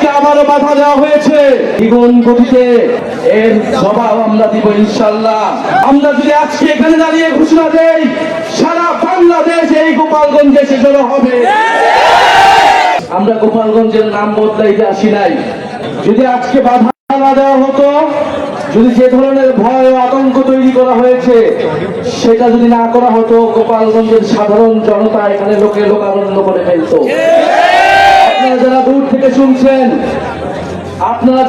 আজকে আবারও বাধা দেওয়া হয়েছে, দ্বিগুণ গতিতে এর জবাব আমরা দিব ইনশাআল্লাহ। আমরা যদি আজকে এখানে দাঁড়িয়ে ঘোষণা দেই সারা বাংলাদেশ এই গোপালগঞ্জে এসে জড়ো হবে। আমরা গোপালগঞ্জের নাম বদলাইতে আসি নাই। যদি আজকে বাধা না দেওয়া হতো, যদি যে ধরনের ভয় ও আতঙ্ক তৈরি করা হয়েছে সেটা যদি না করা হতো, গোপালগঞ্জের সাধারণ জনতা এখানে লোকে লোকারণ্য করে ফেলত। আপনারা যারা দূর থেকে শুনছেন, আপনারা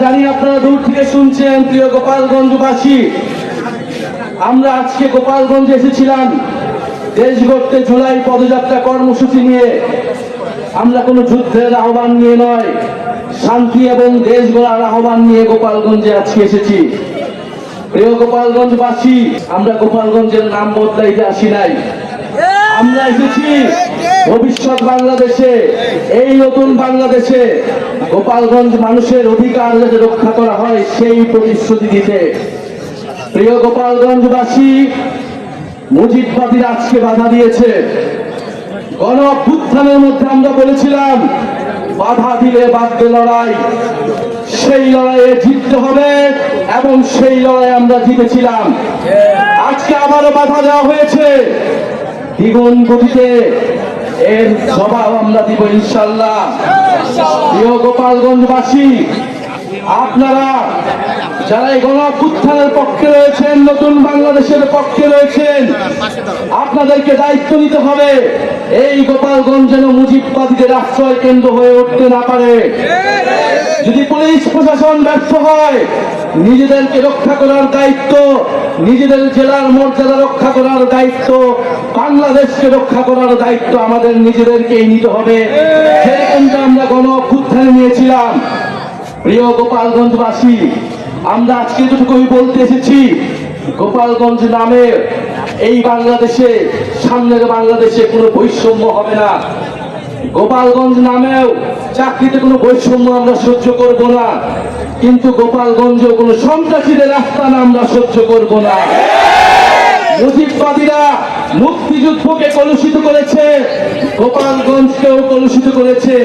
দূর থেকে শুনছেন, প্রিয় গোপালগঞ্জবাসী, আমরা আজকে গোপালগঞ্জে এসেছিলাম দেশ গড়তে জুলাই পদযাত্রা কর্মসূচি নিয়ে। আমরা কোনো যুদ্ধের আহ্বান নিয়ে নয়, শান্তি এবং দেশ গড়ার আহ্বান নিয়ে গোপালগঞ্জে আজকে এসেছি। প্রিয় গোপালগঞ্জবাসী, আমরা গোপালগঞ্জের নাম বদলাইতে আসি নাই। আমরা এসেছি ভবিষ্যৎ বাংলাদেশে, এই নতুন বাংলাদেশে গোপালগঞ্জ মানুষের অধিকার যাতে রক্ষা করা হয় সেই প্রতিশ্রুতি দিতে। প্রিয় গোপালগঞ্জবাসী, মুজিববাদীরা আজকে বাধা দিয়েছে। গণ অভ্যুত্থানের মধ্যে আমরা বলেছিলাম বাধা দিলে বাঁধবে লড়াই, সেই লড়াইয়ে জিততে হবে এবং সেই লড়াই আমরা জিতেছিলাম। আজকে আবারও বাধা দেওয়া হয়েছে, দ্বিগুণ গতিতে এর জবাব আমরা দিব ইনশাআল্লাহ। প্রিয় গোপালগঞ্জবাসী, আপনারা যারা এই গণ অভ্যুত্থানের পক্ষে রয়েছেন, নতুন বাংলাদেশের পক্ষে রয়েছেন, আপনাদেরকে দায়িত্ব নিতে হবে এই গোপালগঞ্জ যেন মুজিববাদীদের আশ্রয় কেন্দ্র হয়ে উঠতে না পারে। যদি পুলিশ প্রশাসন ব্যর্থ হয়, নিজেদেরকে রক্ষা করার দায়িত্ব, নিজেদের জেলার মর্যাদা রক্ষা করার দায়িত্ব, বাংলাদেশকে রক্ষা করার দায়িত্ব আমাদের নিজেদেরকেই নিতে হবে, যেরকমটা আমরা গণ অভ্যুত্থানে নিয়েছিলাম। প্রিয় গোপালগঞ্জবাসী, আমরা আজকে যেটুকুই বলতে এসেছি, গোপালগঞ্জ নামে এই বাংলাদেশে, সামনের বাংলাদেশে কোনো বৈষম্য হবে না। গোপালগঞ্জ নামেও চাকরিতে কোনো বৈষম্য আমরা সহ্য করব না, কিন্তু গোপালগঞ্জেও কোনো সন্ত্রাসীদের আস্তানা আমরা সহ্য করব না। মুজিববাদীরা মুক্তিযুদ্ধকে কলুষিত করেছে, গোপালগঞ্জকেও কলুষিত করেছে।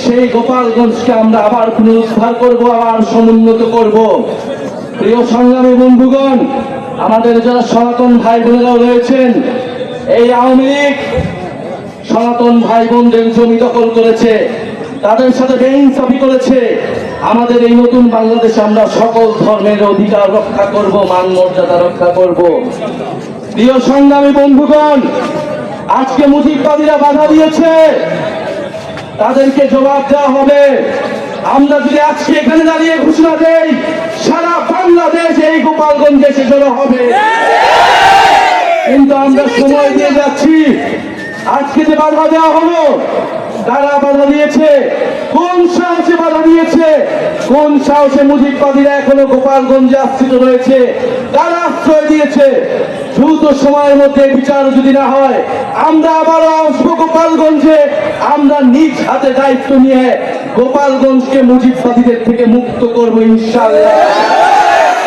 সেই গোপালগঞ্জকে আমরা আবার পুনরুদ্ধার করব, আবার সমুন্নত করব। প্রিয় সংগ্রামী বন্ধুগণ, আমাদের যারা সনাতন ভাই বোনেরাও রয়েছেন, এই আওয়ামী লীগ সনাতন ভাই বোনদের জমি দখল করেছে, তাদের সাথে বেইনসাফি করেছে। আমাদের এই নতুন বাংলাদেশে আমরা সকল ধর্মের অধিকার রক্ষা করব, মান মর্যাদা রক্ষা করব। প্রিয় সংগ্রামী বন্ধুগণ, আজকে মুজিববাদীরা বাধা দিয়েছে, তাদেরকে জবাব দেওয়া হবে। আমরা যদি আজকে এখানে দাঁড়িয়ে ঘোষণা দেই সারা বাংলাদেশ এই গোপালগঞ্জে এসে জড়ো হবে, কিন্তু আমরা সময় দিয়ে যাচ্ছি। আজকে যে বাধা দেওয়া হলো, কারা বাধা দিয়েছে, কোন সাহসে বাধা দিয়েছে, কোন সাহসে মুজিববাদীরা এখনো গোপালগঞ্জে আশ্রিত রয়েছে, কারা আশ্রয় দিয়েছে? দ্রুত সময়ের মধ্যে বিচার যদি না হয়, আমরা আবারও আসবো গোপালগঞ্জে। আমরা নিজ হাতে দায়িত্ব নিয়ে গোপালগঞ্জকে মুজিববাদীদের থেকে মুক্ত করবো ইনশাআল্লাহ।